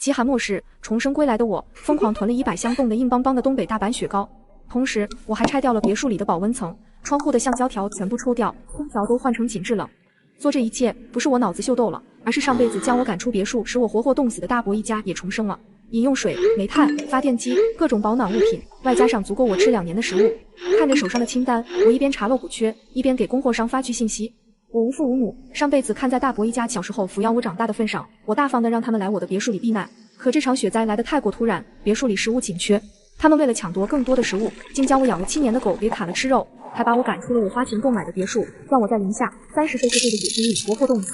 极寒末世，重生归来的我疯狂囤了100箱冻得硬邦邦的东北大阪雪糕，同时我还拆掉了别墅里的保温层，窗户的橡胶条全部抽掉，空调都换成紧致冷。做这一切不是我脑子秀逗了，而是上辈子将我赶出别墅，使我活活冻死的大伯一家也重生了。饮用水、煤炭、发电机、各种保暖物品，外加上足够我吃2年的食物。看着手上的清单，我一边查漏补缺，一边给供货商发去信息。我无父无母，上辈子看在大伯一家小时候抚养我长大的份上，我大方的让他们来我的别墅里避难。可这场雪灾来得太过突然，别墅里食物紧缺，他们为了抢夺更多的食物，竟将我养了7年的狗给砍了吃肉，还把我赶出了我花钱购买的别墅，让我在零下30摄氏度的野地里活活冻死。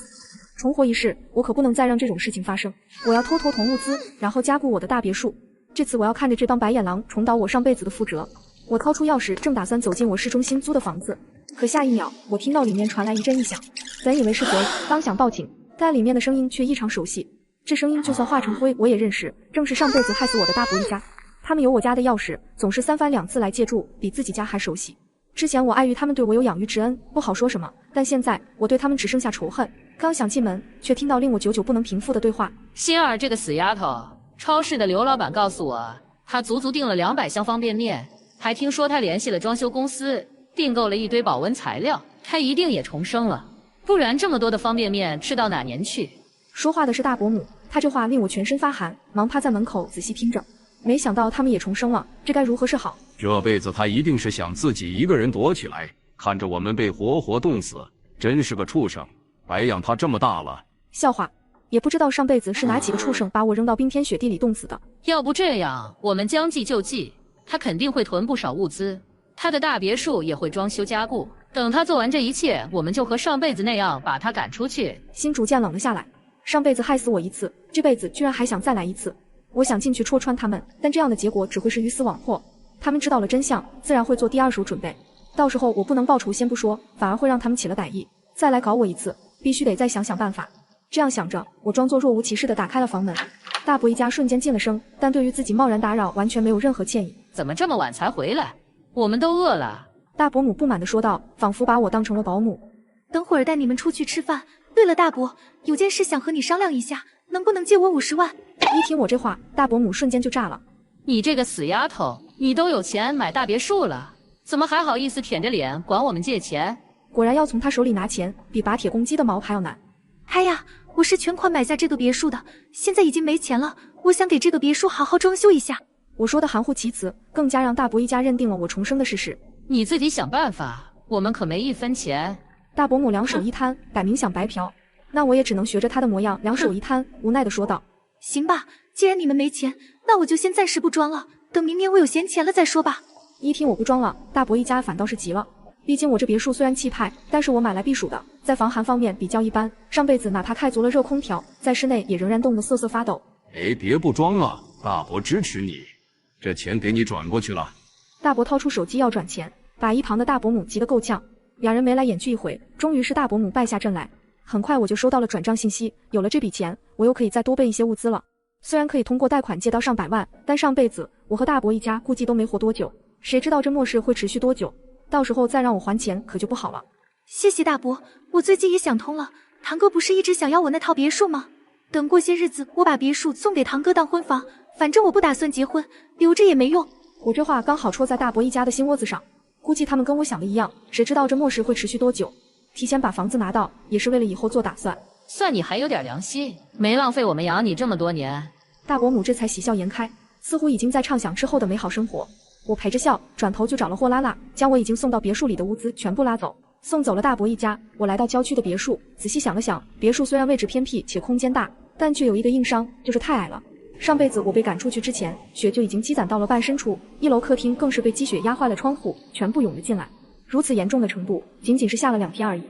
重活一世，我可不能再让这种事情发生。我要拖同物资，然后加固我的大别墅。这次我要看着这帮白眼狼重蹈我上辈子的覆辙。我掏出钥匙，正打算走进我市中心租的房子，可下一秒，我听到里面传来一阵异响，本以为是贼，刚想报警，但里面的声音却异常熟悉。这声音就算化成灰，我也认识，正是上辈子害死我的大伯一家。他们有我家的钥匙，总是3番2次来借住，比自己家还熟悉。之前我碍于他们对我有养育之恩，不好说什么，但现在我对他们只剩下仇恨。刚想进门，却听到令我久久不能平复的对话。心儿这个死丫头，超市的刘老板告诉我，他足足订了200箱方便面，还听说他联系了装修公司，订购了一堆保温材料，他一定也重生了，不然这么多的方便面吃到哪年去？说话的是大伯母，他这话令我全身发寒，忙趴在门口仔细听着。没想到他们也重生了，这该如何是好？这辈子他一定是想自己一个人躲起来，看着我们被活活冻死，真是个畜生，白养他这么大了。笑话，也不知道上辈子是哪几个畜生把我扔到冰天雪地里冻死的。要不这样，我们将计就计，他肯定会囤不少物资，他的大别墅也会装修加固，等他做完这一切，我们就和上辈子那样把他赶出去。心逐渐冷了下来，上辈子害死我一次，这辈子居然还想再来一次。我想进去戳穿他们，但这样的结果只会是鱼死网破。他们知道了真相，自然会做第2手准备。到时候我不能报仇先不说，反而会让他们起了歹意，再来搞我一次，必须得再想想办法。这样想着，我装作若无其事地打开了房门。大伯一家瞬间噤了声，但对于自己贸然打扰完全没有任何歉意。怎么这么晚才回来？我们都饿了。大伯母不满地说道，仿佛把我当成了保姆。等会儿带你们出去吃饭。对了，大伯，有件事想和你商量一下，能不能借我50万？一听我这话，大伯母瞬间就炸了。你这个死丫头，你都有钱买大别墅了，怎么还好意思舔着脸管我们借钱？果然要从他手里拿钱，比拔铁公鸡的毛还要难。哎呀，我是全款买下这个别墅的，现在已经没钱了，我想给这个别墅好好装修一下。我说的含糊其辞，更加让大伯一家认定了我重生的事实。你自己想办法，我们可没1分钱。大伯母两手一摊，摆明想白嫖。那我也只能学着他的模样，两手一摊，无奈地说道：行吧，既然你们没钱，那我就先暂时不装了，等明年我有闲钱了再说吧。一听我不装了，大伯一家反倒是急了。毕竟我这别墅虽然气派，但是我买来避暑的，在防寒方面比较一般，上辈子哪怕开足了热空调，在室内也仍然冻得瑟瑟发抖。别不装了，大伯支持你，这钱给你转过去了。大伯掏出手机要转钱，把一旁的大伯母急得够呛。两人眉来眼去一回，终于是大伯母败下阵来。很快我就收到了转账信息，有了这笔钱，我又可以再多备一些物资了。虽然可以通过贷款借到上百万，但上辈子我和大伯一家估计都没活多久，谁知道这末世会持续多久？到时候再让我还钱可就不好了。谢谢大伯，我最近也想通了，堂哥不是一直想要我那套别墅吗？等过些日子我把别墅送给堂哥当婚房，反正我不打算结婚，留着也没用。我这话刚好戳在大伯一家的心窝子上，估计他们跟我想的一样，谁知道这末世会持续多久？提前把房子拿到，也是为了以后做打算。算你还有点良心，没浪费我们养你这么多年。大伯母这才喜笑颜开，似乎已经在畅想之后的美好生活。我陪着笑，转头就找了货拉拉，将我已经送到别墅里的物资全部拉走。送走了大伯一家，我来到郊区的别墅，仔细想了想，别墅虽然位置偏僻且空间大，但却有一个硬伤，就是太矮了。上辈子我被赶出去之前，雪就已经积攒到了半身处，1楼客厅更是被积雪压坏了窗户，全部涌了进来。如此严重的程度，仅仅是下了2天而已。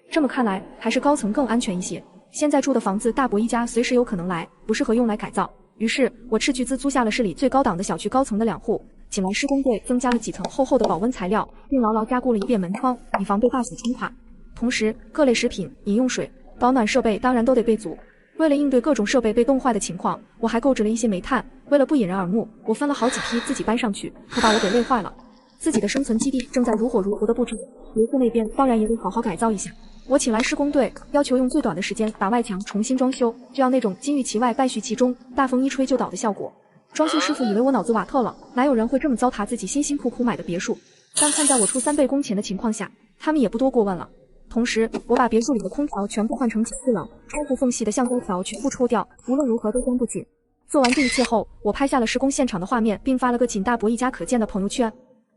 这么看来，还是高层更安全一些。现在住的房子，大伯一家随时有可能来，不适合用来改造。于是我斥巨资租下了市里最高档的小区高层的2户，请来施工队增加了几层厚厚的保温材料，并牢牢加固了一遍门窗，以防被大雪冲垮。同时，各类食品、饮用水、保暖设备当然都得备足。为了应对各种设备被冻坏的情况，我还购置了一些煤炭。为了不引人耳目，我分了好几批自己搬上去，可把我给累坏了。自己的生存基地正在如火如荼的布置，别墅那边当然也得好好改造一下。我请来施工队，要求用最短的时间把外墙重新装修，就要那种金玉其外败絮其中，大风一吹就倒的效果。装修师傅以为我脑子瓦特了，哪有人会这么糟蹋自己辛辛苦苦买的别墅？但看在我出3倍工钱的情况下，他们也不多过问了。同时，我把别墅里的空调全部换成紧致冷，窗户缝隙的橡胶条全部抽掉，无论如何都关不紧。做完这一切后，我拍下了施工现场的画面，并发了个仅大伯一家可见的朋友圈。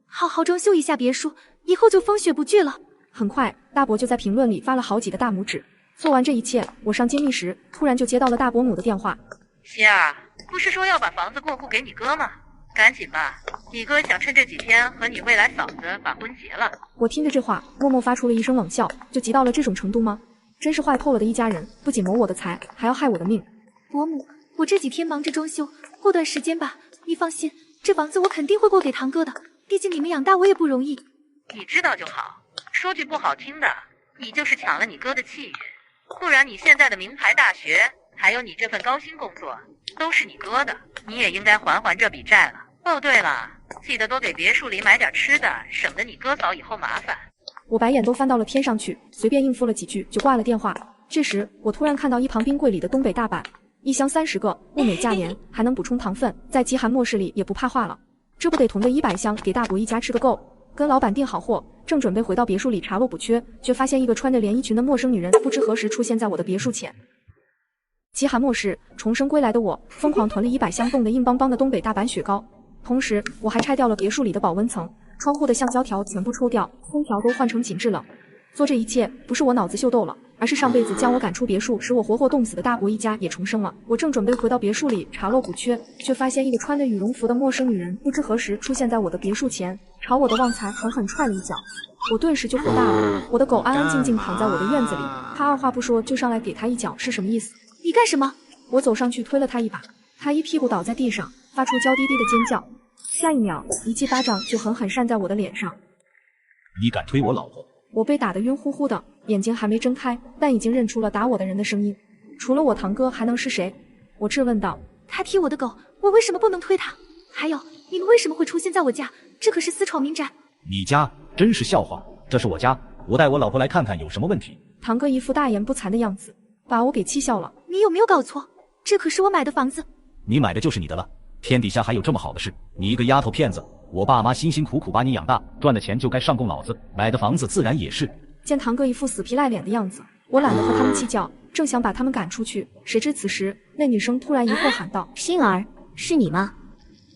好好装修一下别墅，以后就风雪不惧了。很快，大伯就在评论里发了好几个大拇指。做完这一切，我上揭秘时，突然就接到了大伯母的电话。希儿，不是说要把房子过户给你哥吗？赶紧吧，你哥想趁这几天和你未来嫂子把婚结了。我听着这话，默默发出了一声冷笑，就急到了这种程度吗？真是坏透了的一家人，不仅谋我的财，还要害我的命。伯母，我这几天忙着装修，过段时间吧，你放心，这房子我肯定会过给堂哥的，毕竟你们养大我也不容易。你知道就好，说句不好听的，你就是抢了你哥的气运，不然你现在的名牌大学，还有你这份高薪工作，都是你哥的，你也应该还这笔债了。哦，对了，记得多给别墅里买点吃的，省得你哥嫂以后麻烦。我白眼都翻到了天上去，随便应付了几句就挂了电话。这时，我突然看到一旁冰柜里的东北大板，一箱30个，物美价廉，还能补充糖分，在极寒末世里也不怕化了。这不得囤个100箱给大伯一家吃个够。跟老板订好货，正准备回到别墅里查漏补缺，却发现一个穿着连衣裙的陌生女人不知何时出现在我的别墅前。极寒末世，重生归来的我疯狂囤了100箱冻得硬邦邦的东北大板雪糕。同时，我还拆掉了别墅里的保温层，窗户的橡胶条全部抽掉，空调都换成紧致冷。做这一切不是我脑子秀逗了，而是上辈子将我赶出别墅，使我活活冻死的大伯一家也重生了。我正准备回到别墅里查漏补缺，却发现一个穿着羽绒服的陌生女人不知何时出现在我的别墅前，朝我的旺财狠狠踹了一脚。我顿时就火大了，我的狗安安静静躺在我的院子里，他二话不说就上来给他一脚，是什么意思？你干什么？我走上去推了他一把，他一屁股倒在地上，发出娇滴滴的尖叫。下一秒，一记巴掌就狠狠扇在我的脸上。你敢推我老婆？我被打得晕乎乎的，眼睛还没睁开，但已经认出了打我的人的声音。除了我堂哥还能是谁？我质问道。他踢我的狗，我为什么不能推他？还有，你们为什么会出现在我家？这可是私闯民宅。你家真是笑话，这是我家，我带我老婆来看看有什么问题。堂哥一副大言不惭的样子，把我给气笑了。你有没有搞错？这可是我买的房子。你买的就是你的了，天底下还有这么好的事？你一个丫头片子，我爸妈辛辛苦苦把你养大，赚的钱就该上供老子，买的房子自然也是。见堂哥一副死皮赖脸的样子，我懒得和他们计较，正想把他们赶出去，谁知此时那女生突然疑惑喊道：星儿，是你吗？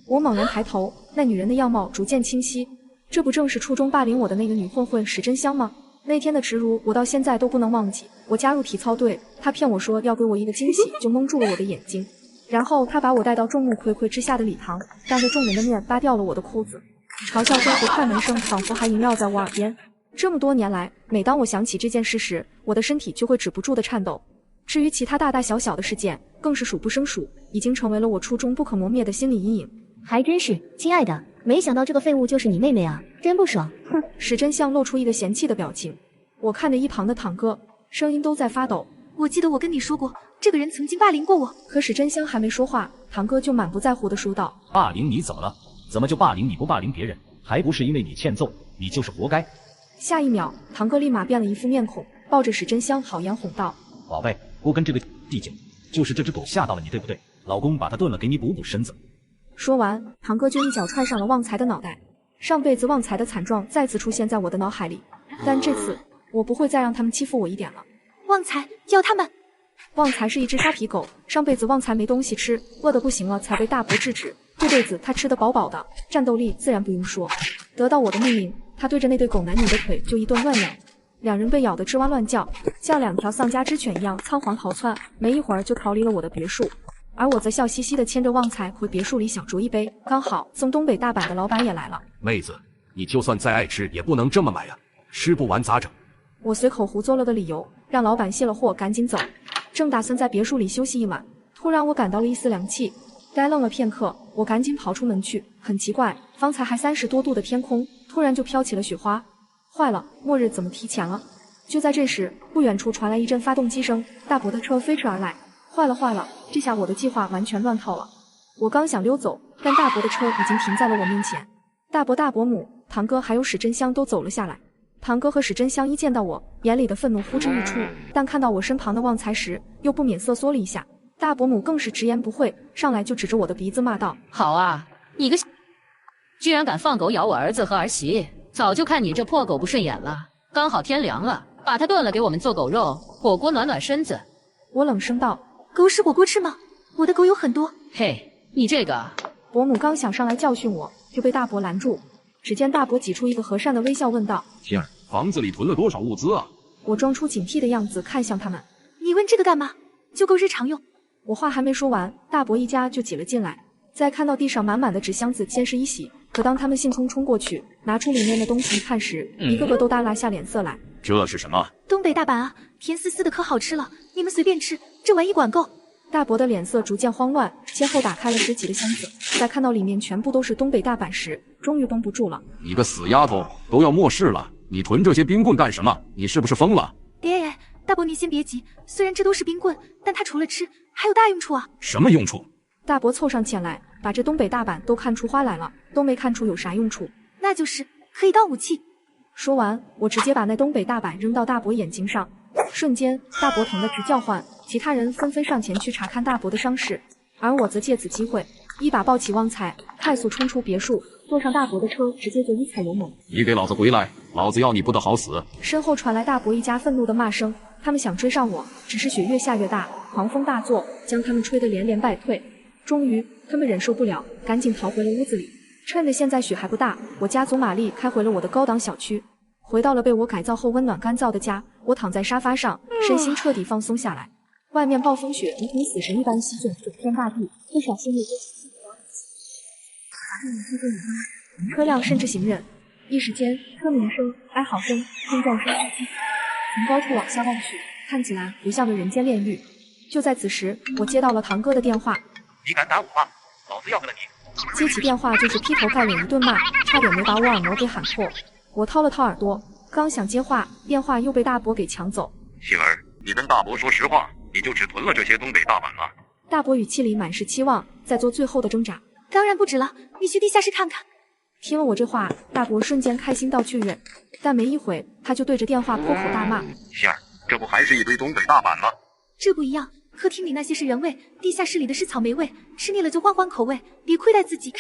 我猛然抬头，那女人的样貌逐渐清晰，这不正是初中霸凌我的那个女混混史真香吗？那天的耻辱我到现在都不能忘记。我加入体操队，她骗我说要给我一个惊喜，就蒙住了我的眼睛。然后他把我带到众目睽睽之下的礼堂，当着众人的面扒掉了我的裤子，嘲笑声和快门声仿佛还萦绕在我耳边。这么多年来，每当我想起这件事时，我的身体就会止不住的颤抖。至于其他大大小小的事件，更是数不胜数，已经成为了我初中不可磨灭的心理阴影。还真是，亲爱的，没想到这个废物就是你妹妹啊，真不爽。哼！史真相露出一个嫌弃的表情。我看着一旁的堂哥，声音都在发抖。我记得我跟你说过，这个人曾经霸凌过我。可史真香还没说话，堂哥就满不在乎地说道：霸凌你怎么了？怎么就霸凌你不霸凌别人？还不是因为你欠揍，你就是活该。下一秒，堂哥立马变了一副面孔，抱着史真香好言哄道：宝贝，不跟这个计较，就是这只狗吓到了你，对不对？老公把它炖了，给你补补身子。说完，堂哥就一脚踹上了旺财的脑袋。上辈子旺财的惨状再次出现在我的脑海里，但这次我不会再让他们欺负我一点了。旺财，要他们！旺财是一只沙皮狗，上辈子旺财没东西吃，饿得不行了才被大伯制止。这辈子他吃得饱饱的，战斗力自然不用说。得到我的命令，他对着那对狗男女的腿就一顿乱咬，两人被咬得吱哇乱叫，像两条丧家之犬一样仓皇逃窜，没一会儿就逃离了我的别墅。而我则笑嘻嘻地牵着旺财回别墅里小酌一杯，刚好送东北大板的老板也来了。妹子，你就算再爱吃，也不能这么买呀，吃不完咋整？我随口胡诌了个理由，让老板卸了货赶紧走。正打算在别墅里休息一晚，突然我感到了一丝凉气，呆愣了片刻，我赶紧跑出门去。很奇怪，方才还30多度的天空，突然就飘起了雪花。坏了，末日怎么提前了？就在这时，不远处传来一阵发动机声，大伯的车飞驰而来。坏了坏了，这下我的计划完全乱套了。我刚想溜走，但大伯的车已经停在了我面前。大伯、大伯母、堂哥还有史真香都走了下来。堂哥和史真香一见到我，眼里的愤怒呼之欲出，但看到我身旁的旺财时，又不免瑟缩了一下。大伯母更是直言不讳，上来就指着我的鼻子骂道：“好啊，你个居然敢放狗咬我儿子和儿媳！早就看你这破狗不顺眼了。刚好天凉了，把它炖了给我们做狗肉火锅暖暖身子。”我冷声道：“狗是火锅吃吗？我的狗有很多。”嘿，你这个……伯母刚想上来教训我，就被大伯拦住。只见大伯挤出一个和善的微笑，问道：“天儿，房子里囤了多少物资啊？”我装出警惕的样子看向他们：“你问这个干嘛？就够日常用。”我话还没说完，大伯一家就挤了进来。在看到地上满满的纸箱子，先是一喜，可当他们兴冲冲过去，拿出里面的东西一看时，一个个都耷拉下脸色来。这是什么？东北大板啊，甜丝丝的，可好吃了，你们随便吃，这玩意管够。大伯的脸色逐渐慌乱，先后打开了10几个箱子，在看到里面全部都是东北大板时，终于绷不住了。你个死丫头，都要末世了，你囤这些冰棍干什么？你是不是疯了？爹，大伯你先别急，虽然这都是冰棍，但它除了吃，还有大用处啊。什么用处？大伯凑上前来，把这东北大板都看出花来了，都没看出有啥用处。那就是可以当武器。说完，我直接把那东北大板扔到大伯眼睛上，瞬间大伯疼得直叫唤，其他人纷纷上前去查看大伯的伤势，而我则借此机会一把抱起旺财，快速冲出别墅，坐上大伯的车，直接就一踩油门。你给老子回来，老子要你不得好死！身后传来大伯一家愤怒的骂声，他们想追上我，只是雪越下越大，狂风大作，将他们吹得连连败退。终于他们忍受不了，赶紧逃回了屋子里。趁着现在雪还不大，我加足马力开回了我的高档小区。回到了被我改造后温暖干燥的家，我躺在沙发上，身心彻底放松下来。外面暴风雪如同死神一般席卷整片大地，不少心里都车辆甚至行人，一时间车鸣声、哀嚎声、空战声从高处往下望去，看起来不像个人间炼狱。就在此时，我接到了堂哥的电话。你敢打我吗？老子要了你！接起电话就是劈头盖脸一顿骂，差点没把我耳膜给喊破。我掏了掏耳朵，刚想接话，电话又被大伯给抢走。杏儿，你跟大伯说实话，你就只囤了这些东北大板吗？大伯语气里满是期望，在做最后的挣扎。当然不止了，你去地下室看看。听了我这话，大伯瞬间开心到巨人，但没一会他就对着电话破口大骂。杏儿，这不还是一堆东北大板吗？这不一样，客厅里那些是原味，地下室里的是草莓味，吃腻了就换换口味，别亏待自己。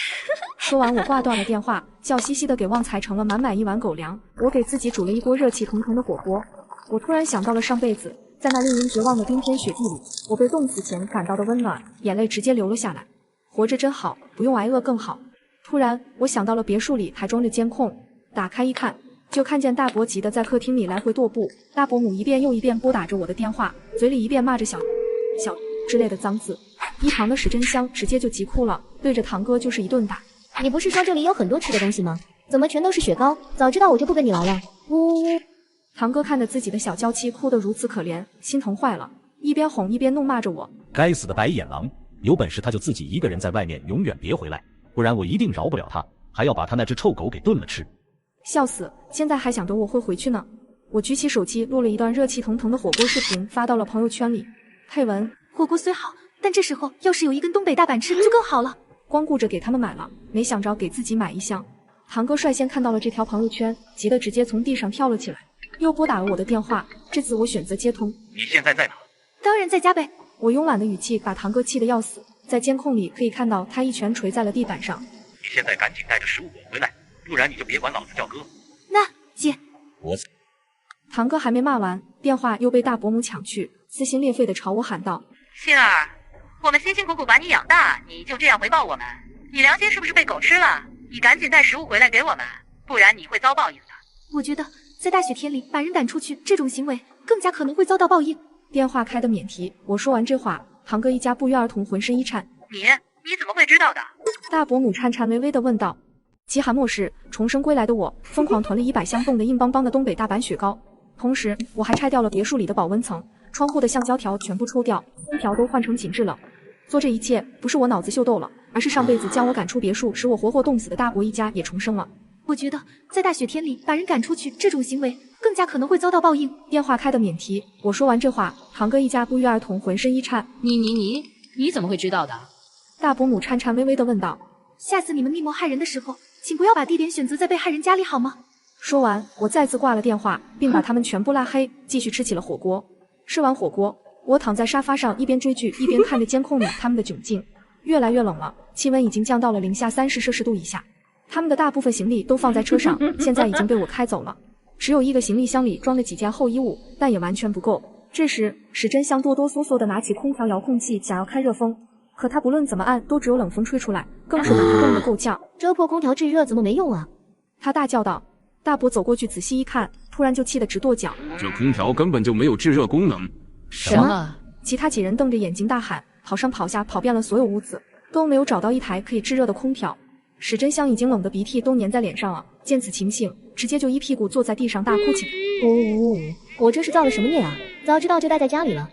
说完我挂断了电话，笑嘻嘻的给旺财盛了满满一碗狗粮，我给自己煮了一锅热气腾腾的火锅。我突然想到了上辈子在那令人绝望的冰天雪地里，我被冻死前感到的温暖，眼泪直接流了下来。活着真好，不用挨饿更好。突然我想到了别墅里还装着监控，打开一看，就看见大伯急得在客厅里来回踱步，大伯母一遍又一遍拨打着我的电话，嘴里一遍骂着小之类的脏字。一旁的史真香直接就急哭了，对着堂哥就是一顿打。你不是说这里有很多吃的东西吗？怎么全都是雪糕？早知道我就不跟你来了。呜呜呜！堂哥看着自己的小娇妻哭得如此可怜，心疼坏了，一边哄一边怒骂着我。该死的白眼狼，有本事他就自己一个人在外面，永远别回来，不然我一定饶不了他，还要把他那只臭狗给炖了吃。笑死，现在还想着我会回去呢。我举起手机录了一段热气腾腾的火锅视频，发到了朋友圈里。配文：火锅虽好，但这时候要是有一根东北大板吃就更好了。光顾着给他们买了，没想着给自己买一箱。堂哥率先看到了这条朋友圈，急得直接从地上跳了起来，又拨打了我的电话。这次我选择接通。你现在在哪？当然在家呗。我慵懒的语气把堂哥气得要死，在监控里可以看到他一拳捶在了地板上。你现在赶紧带着食物滚回来，不然你就别管老子叫哥。那姐，我堂哥还没骂完，电话又被大伯母抢去，撕心裂肺的朝我喊道：杏儿，我们辛辛苦苦把你养大，你就这样回报我们？你良心是不是被狗吃了？你赶紧带食物回来给我们，不然你会遭报应的。我觉得在大雪天里把人赶出去，这种行为更加可能会遭到报应。电话开的免提，我说完这话，堂哥一家不约而同浑身一颤。你怎么会知道的？大伯母颤颤巍巍地问道。极寒末世重生归来的我，疯狂囤了100箱冻得硬邦邦的东北大板雪糕，同时我还拆掉了别墅里的保温层，窗户的橡胶条全部抽掉，空调都换成紧致冷。做这一切不是我脑子秀逗了，而是上辈子将我赶出别墅，使我活活冻死的大伯一家也重生了。我觉得在大雪天里把人赶出去，这种行为更加可能会遭到报应。电话开的免提，我说完这话，堂哥一家不约而同浑身一颤。你怎么会知道的？大伯母颤颤巍巍地问道。下次你们密谋害人的时候，请不要把地点选择在被害人家里好吗？说完，我再次挂了电话，并把他们全部拉黑，继续吃起了火锅。吃完火锅，我躺在沙发上，一边追剧，一边看着监控里他们的窘境。越来越冷了，气温已经降到了-30°C以下。他们的大部分行李都放在车上，现在已经被我开走了。只有一个行李箱里装了几件厚衣物，但也完全不够。这时，史真香哆哆嗦嗦地拿起空调遥控器，想要开热风，可他不论怎么按，都只有冷风吹出来，更是把他冻得够呛。这破空调制热怎么没用啊？他大叫道。大伯走过去仔细一看，突然就气得直跺脚。这空调根本就没有制热功能。什么？其他几人瞪着眼睛大喊，跑上跑下，跑遍了所有屋子，都没有找到一台可以制热的空调。史真香已经冷得鼻涕都粘在脸上了，见此情形，直接就一屁股坐在地上大哭起来。我这是造了什么孽啊？早知道就待在家里了。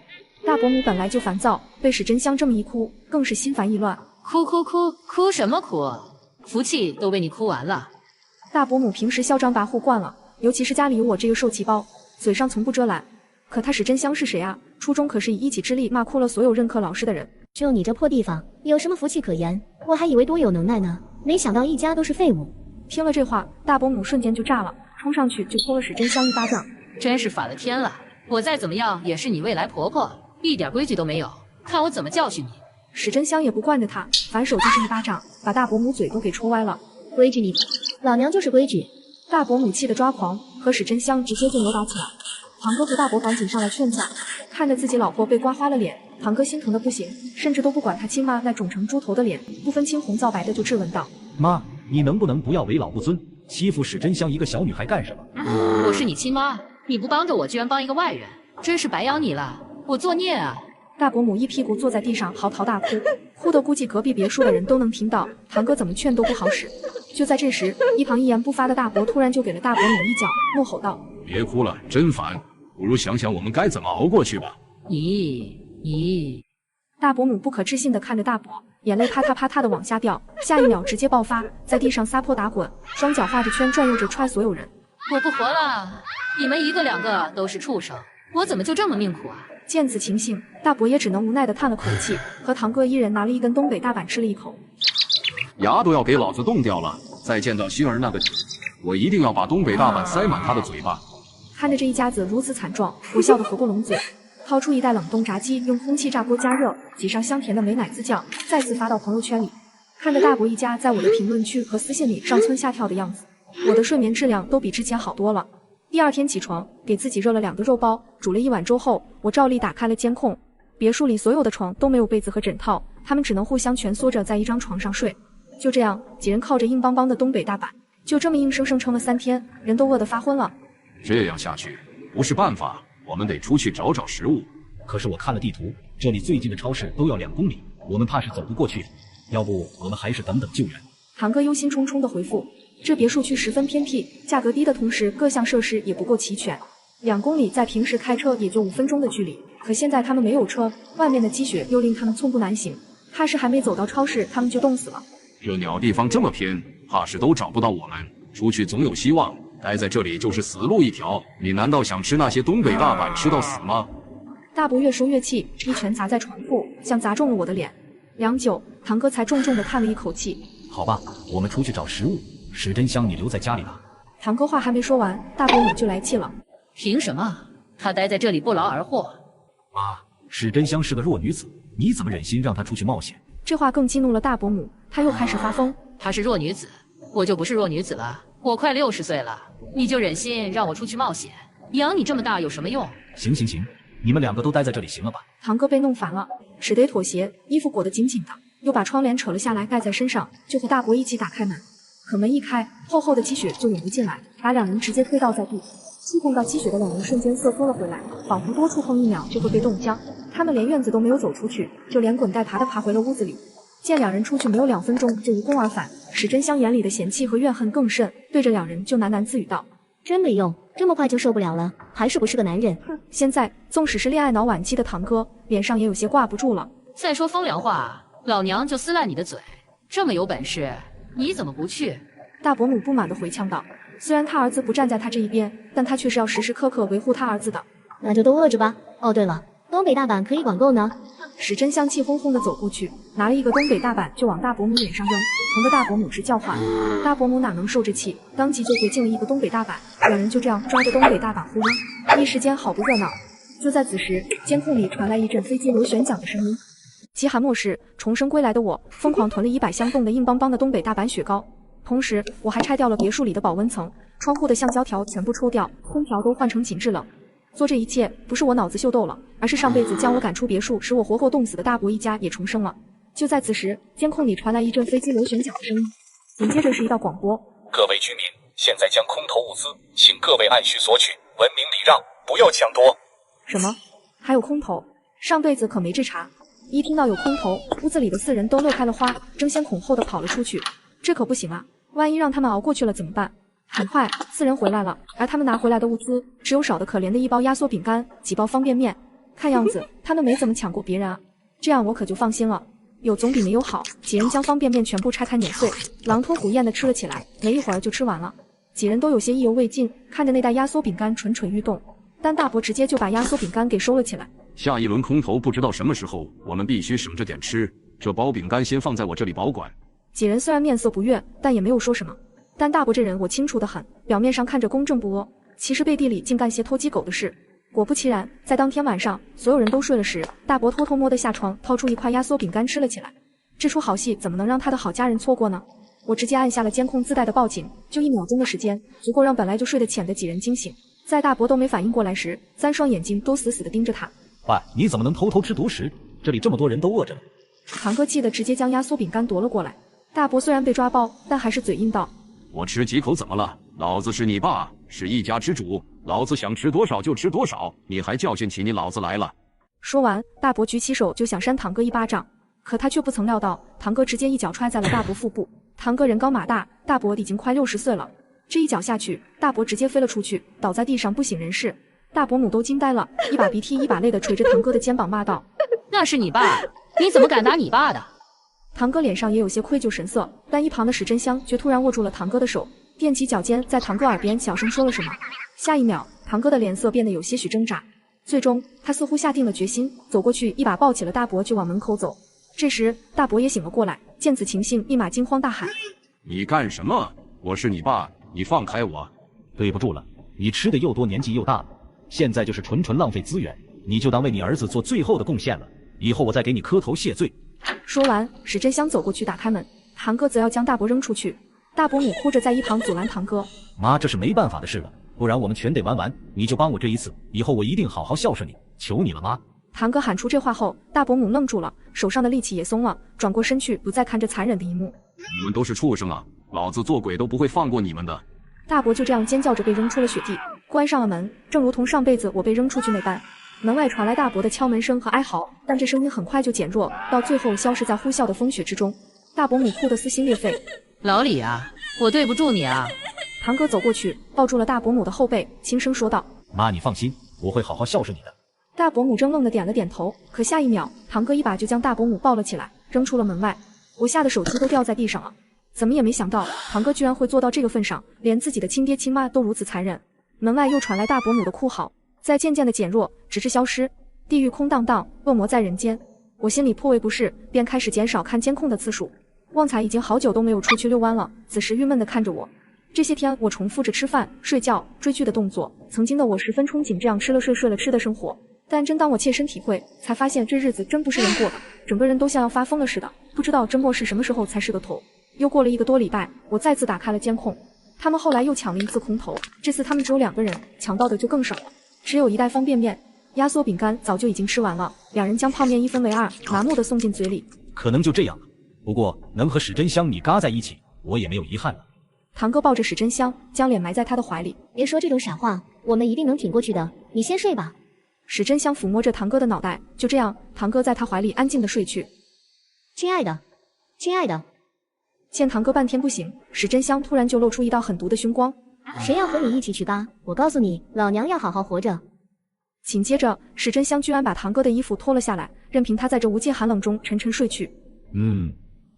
大伯母本来就烦躁，被史真香这么一哭，更是心烦意乱。哭什么哭？福气都被你哭完了。大伯母平时嚣张跋扈惯了，尤其是家里有我这个受气包，嘴上从不遮拦。可他史真香是谁啊？初中可是以一己之力骂哭了所有任课老师的人。就你这破地方，有什么福气可言？我还以为多有能耐呢，没想到一家都是废物。听了这话，大伯母瞬间就炸了，冲上去就抽了史真香一巴掌。真是反了天了！我再怎么样也是你未来婆婆，一点规矩都没有，看我怎么教训你！史真香也不惯着他，反手就是一巴掌，把大伯母嘴都给抽歪了。规矩你，老娘就是规矩。大伯母气得抓狂，和史真香直接就扭打起来。堂哥和大伯赶紧上来劝架，看着自己老婆被刮花了脸，堂哥心疼的不行，甚至都不管他亲妈那肿成猪头的脸，不分青红皂白的就质问道：妈，你能不能不要为老不尊，欺负史真香一个小女孩干什么？我是你亲妈，你不帮着我，居然帮一个外人，真是白养你了，我作孽啊！大伯母一屁股坐在地上嚎啕大哭，哭得估计隔壁别墅的人都能听到，堂哥怎么劝都不好使。就在这时，一旁一言不发的大伯突然就给了大伯母一脚，怒吼道：别哭了，真烦，不如想想我们该怎么熬过去吧。咦！大伯母不可置信地看着大伯，眼泪啪嗒啪嗒地往下掉，下一秒直接爆发，在地上撒泼打滚，双脚画着圈转悠着踹所有人。我不活了，你们一个两个都是畜生，我怎么就这么命苦啊？见此情形，大伯也只能无奈地叹了口气，和堂哥一人拿了一根东北大板吃了一口，牙都要给老子冻掉了。再见到薰儿那个，我一定要把东北大板塞满他的嘴巴。看着这一家子如此惨状，我笑得合不拢嘴，掏出一袋冷冻炸鸡，用空气炸锅加热，挤上香甜的美乃滋酱，再次发到朋友圈里。看着大伯一家在我的评论区和私信里上蹿下跳的样子，我的睡眠质量都比之前好多了。第二天起床，给自己热了2个肉包，煮了1碗粥后，我照例打开了监控。别墅里所有的床都没有被子和枕套，他们只能互相蜷缩着在一张床上睡。就这样，几人靠着硬邦邦的东北大板，就这么硬生生撑了3天，人都饿得发昏了。这样下去不是办法，我们得出去找找食物。可是我看了地图，这里最近的超市都要2公里，我们怕是走不过去，要不我们还是等等救援。堂哥忧心忡忡地回复。这别墅区十分偏僻，价格低的同时各项设施也不够齐全。2公里在平时开车也就5分钟的距离，可现在他们没有车，外面的积雪又令他们寸步难行，怕是还没走到超市，他们就冻死了。这鸟地方这么偏，怕是都找不到我们。出去总有希望，待在这里就是死路一条。你难道想吃那些东北大板吃到死吗？大伯越说越气，一拳砸在床铺，像砸中了我的脸。良久，堂哥才重重地叹了一口气。好吧，我们出去找食物。史真香，你留在家里吧。堂哥话还没说完，大伯母就来气了。凭什么？她待在这里不劳而获？妈，史真香是个弱女子，你怎么忍心让她出去冒险？这话更激怒了大伯母，她又开始发疯。她是弱女子，我就不是弱女子了。我快60岁了，你就忍心让我出去冒险？养你这么大有什么用？行，你们2个都待在这里行了吧？堂哥被弄烦了，只得妥协，衣服裹得紧紧的，又把窗帘扯了下来盖在身上，就和大伯一起打开门。可门一开，厚厚的积雪就涌不进来，把2人直接推倒在地。触碰到积雪的2人瞬间瑟缩了回来，仿佛多触碰1秒就会被冻僵。他们连院子都没有走出去，就连滚带爬的爬回了屋子里。见2人出去没有2分钟就无功而返，史真香眼里的嫌弃和怨恨更甚，对着2人就喃喃自语道：真没用，这么快就受不了了，还是不是个男人。现在纵使是恋爱脑晚期的堂哥，脸上也有些挂不住了。再说风凉话，老娘就撕烂你的嘴！这么有本事，你怎么不去？大伯母不满地回呛道。虽然他儿子不站在他这一边，但他却是要时时刻刻维护他儿子的。那就都饿着吧。哦，对了，东北大板可以管够呢。史真香气哄哄地走过去，拿了一个东北大板就往大伯母脸上扔，疼得大伯母直叫唤。大伯母哪能受这气，当即就回敬了一个东北大板，两人就这样抓着东北大板互扔，一时间好不热闹。就在此时，监控里传来一阵飞机螺旋桨的声音。极寒末世，重生归来的我疯狂囤了100箱冻得硬邦邦的东北大板雪糕，同时我还拆掉了别墅里的保温层，窗户的橡胶条全部抽掉，空调都换成紧致冷。做这一切不是我脑子秀逗了，而是上辈子将我赶出别墅，使我活活冻死的大伯一家也重生了。就在此时，监控里传来一阵飞机螺旋桨的声音，紧接着是一道广播：各位居民，现在将空投物资，请各位按需索取，文明礼让，不要抢夺。什么？还有空投？上辈子可没这茬。一听到有空投，屋子里的4人都乐开了花，争先恐后的跑了出去。这可不行啊，万一让他们熬过去了怎么办？很快4人回来了，而他们拿回来的物资只有少得可怜的1包压缩饼干、几包方便面，看样子他们没怎么抢过别人啊，这样我可就放心了。有总比没有好。几人将方便面全部拆开碾碎，狼吞虎咽的吃了起来，没一会儿就吃完了。几人都有些意犹未尽，看着那袋压缩饼干蠢蠢欲动，但大伯直接就把压缩饼干给收了起来。下一轮空投不知道什么时候，我们必须省着点吃，这包饼干先放在我这里保管。几人虽然面色不悦，但也没有说什么。但大伯这人我清楚得很，表面上看着公正不阿，其实背地里竟干些偷鸡狗的事。果不其然，在当天晚上所有人都睡了时，大伯偷偷摸地下床，掏出一块压缩饼干吃了起来。这出好戏怎么能让他的好家人错过呢？我直接按下了监控自带的报警，就1秒钟的时间，足够让本来就睡得浅的几人惊醒。在大伯都没反应过来时，3双眼睛都死死地盯着他。喂，你怎么能偷偷吃独食？这里这么多人都饿着呢。堂哥气得直接将压缩饼干夺了过来。大伯虽然被抓包，但还是嘴硬道：我吃几口怎么了？老子是你爸，是一家之主，老子想吃多少就吃多少，你还教训起你老子来了。说完，大伯举起手就想扇堂哥一巴掌，可他却不曾料到，堂哥直接一脚踹在了大伯腹部。堂哥人高马大，大伯已经快60岁了，这一脚下去，大伯直接飞了出去，倒在地上不省人事。大伯母都惊呆了，一把鼻涕一把泪的捶着堂哥的肩膀骂道：那是你爸，你怎么敢打你爸的？堂哥脸上也有些愧疚神色，但一旁的史真香却突然握住了堂哥的手，踮起脚尖在堂哥耳边小声说了什么。下一秒，堂哥的脸色变得有些许挣扎，最终他似乎下定了决心，走过去一把抱起了大伯就往门口走。这时大伯也醒了过来，见此情形立马惊慌大喊：你干什么？我是你爸，你放开我！对不住了，你吃的又多，年纪又大了，现在就是纯浪费资源，你就当为你儿子做最后的贡献了，以后我再给你磕头谢罪。说完，史真香走过去打开门，堂哥则要将大伯扔出去。大伯母哭着在一旁阻拦堂哥：妈，这是没办法的事了，不然我们全得玩完，你就帮我这一次，以后我一定好好孝顺你，求你了妈。堂哥喊出这话后，大伯母愣住了，手上的力气也松了，转过身去不再看这残忍的一幕。你们都是畜生啊，老子做鬼都不会放过你们的。大伯就这样尖叫着被扔出了雪地，关上了门，正如同上辈子我被扔出去那般。门外传来大伯的敲门声和哀嚎，但这声音很快就减弱，到最后消失在呼啸的风雪之中。大伯母哭得撕心裂肺：老李啊，我对不住你啊。堂哥走过去抱住了大伯母的后背，轻声说道：妈，你放心，我会好好孝顺你的。大伯母怔愣的点了点头，可下一秒，堂哥一把就将大伯母抱了起来，扔出了门外。我吓得手机都掉在地上了，怎么也没想到堂哥居然会做到这个份上，连自己的亲爹亲妈都如此残忍。门外又传来大伯母的哭嚎，在渐渐的减弱，直至消失。地狱空荡荡，恶魔在人间。我心里颇为不适，便开始减少看监控的次数。旺财已经好久都没有出去遛弯了，此时郁闷地看着我。这些天我重复着吃饭、睡觉、追剧的动作，曾经的我十分憧憬这样吃了睡、睡了吃的生活。但真当我切身体会，才发现这日子真不是人过的，整个人都像要发疯了似的，不知道真末世什么时候才是个头。又过了1个多礼拜，我再次打开了监控，他们后来又抢了一次空投，这次他们只有2个人，抢到的就更少了，只有1袋方便面，压缩饼干早就已经吃完了，两人将泡面1分为2，麻木地送进嘴里。可能就这样了，不过能和史真香你嘎在一起，我也没有遗憾了。堂哥抱着史真香，将脸埋在他的怀里。别说这种傻话，我们一定能挺过去的，你先睡吧。史真香抚摸着堂哥的脑袋，就这样，堂哥在他怀里安静地睡去。亲爱的，亲爱的。见堂哥半天不醒，史真香突然就露出一道狠毒的凶光。谁要和你一起去嘎？我告诉你，老娘要好好活着。紧接着，史真香居然把堂哥的衣服脱了下来，任凭他在这无尽寒冷中沉沉睡去。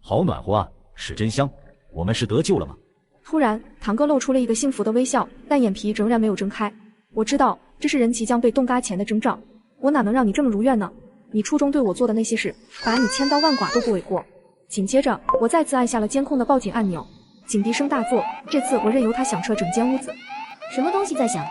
好暖和啊，史真香，我们是得救了吗？突然，堂哥露出了一个幸福的微笑，但眼皮仍然没有睁开。我知道这是人即将被冻嘎前的征兆，我哪能让你这么如愿呢？你初中对我做的那些事，罚你千刀万剐都不为过。紧接着，我再次按下了监控的报警按钮，警笛声大作，这次我任由它响彻整间屋子。什么东西在响？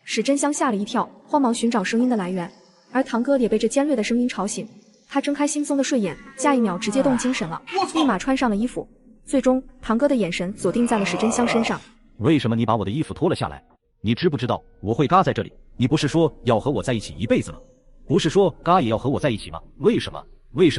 史真香吓了一跳，慌忙寻找声音的来源，而堂哥也被这尖锐的声音吵醒。他睁开惺忪的睡眼，下一秒直接动精神了，立马穿上了衣服。最终，堂哥的眼神锁定在了史真香身上。为什么你把我的衣服脱了下来？你知不知道我会嘎在这里？你不是说要和我在一起一辈子吗？不是说嘎也要和我在一起吗？为什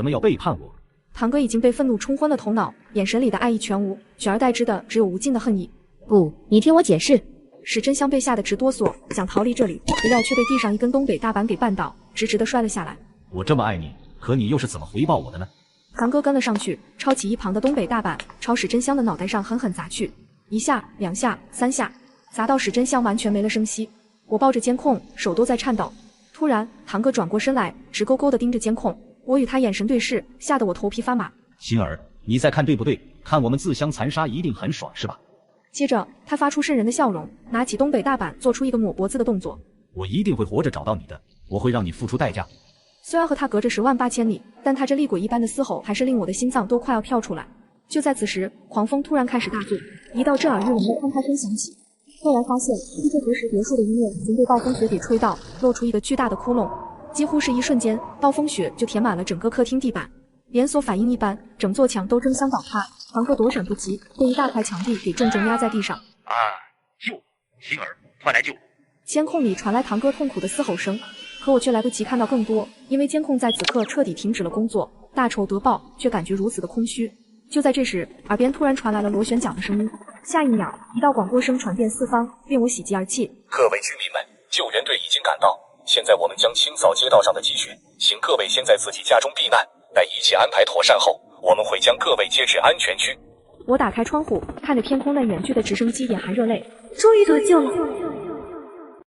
么要背叛我？堂哥已经被愤怒冲昏了头脑，眼神里的爱意全无，取而代之的只有无尽的恨意。不，你听我解释。史真香被吓得直哆嗦，想逃离这里，不料却被地上一根东北大板给绊倒，直直的摔了下来。我这么爱你，可你又是怎么回报我的呢？堂哥跟了上去，抄起一旁的东北大板，朝史真香的脑袋上狠狠砸去，一下、两下、三下，砸到史真香完全没了声息。我抱着监控，手都在颤抖。突然，堂哥转过身来，直勾勾地盯着监控。我与他眼神对视，吓得我头皮发麻。心儿，你在看对不对？看我们自相残杀一定很爽是吧？接着，他发出瘆人的笑容，拿起东北大板，做出一个抹脖子的动作。我一定会活着找到你的，我会让你付出代价。虽然和他隔着108000里，但他这厉鬼一般的嘶吼还是令我的心脏都快要跳出来。就在此时，狂风突然开始大作，一道震耳欲聋的哐开声响起。后来发现，不知何时别墅的一面已经被暴风雪给吹到，露出一个巨大的窟窿。几乎是一瞬间，暴风雪就填满了整个客厅地板，连锁反应一般，整座墙都争相倒塌。堂哥躲闪不及，被一大块墙壁给重重压在地上。救！心儿，快来救！监控里传来堂哥痛苦的嘶吼声，可我却来不及看到更多，因为监控在此刻彻底停止了工作，大仇得报，却感觉如此的空虚。就在这时，耳边突然传来了螺旋桨的声音，下一秒，一道广播声传遍四方，令我喜极而泣。各位居民们，救援队已经赶到，现在我们将清扫街道上的积雪，请各位先在自己家中避难，待一切安排妥善后，我们会将各位接至安全区。我打开窗户，看着天空那远去的直升机，眼含热泪。终于得救了。